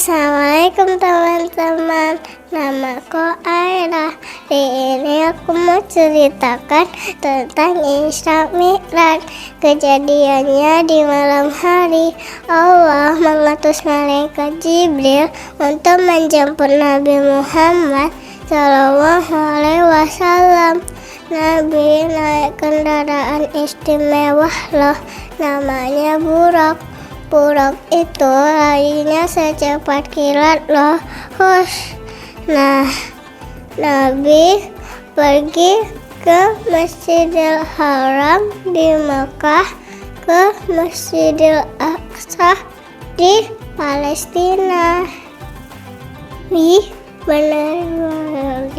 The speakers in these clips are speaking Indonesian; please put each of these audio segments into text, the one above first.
Assalamualaikum teman-teman, namaku Aira. Di ini aku mau ceritakan tentang Isra Mi'raj. Kejadiannya di malam hari, Allah mengutus malaikat Jibril untuk menjemput Nabi Muhammad SAW. Nabi naik kendaraan istimewa loh, namanya Burak. Burak itu larinya secepat kilat loh. Nah, Nabi pergi ke Masjidil Haram di Mekah, ke Masjidil Aqsa di Palestina. Di menara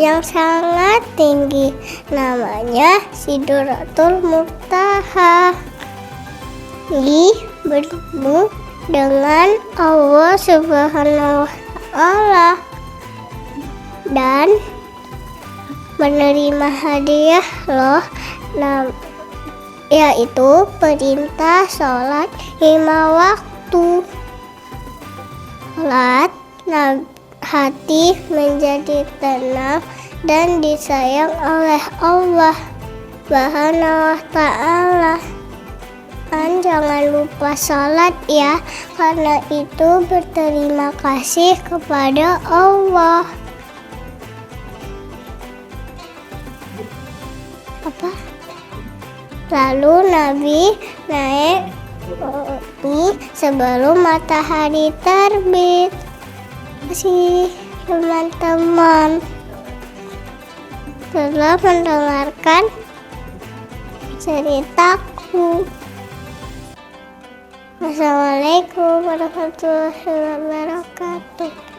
yang sangat tinggi, namanya Sidratul Muntaha. Bertemu dengan Allah Subhanahu wa Ta'ala dan menerima hadiah loh, yaitu perintah sholat 5 waktu. Sholat, hati menjadi tenang dan disayang oleh Allah Subhanahu wa Ta'ala. Jangan lupa sholat ya, karena itu berterima kasih kepada Allah. Lalu Nabi naik sebelum matahari terbit. Terima kasih teman-teman telah mendengarkan ceritaku. Wassalamualaikum warahmatullahi wabarakatuh.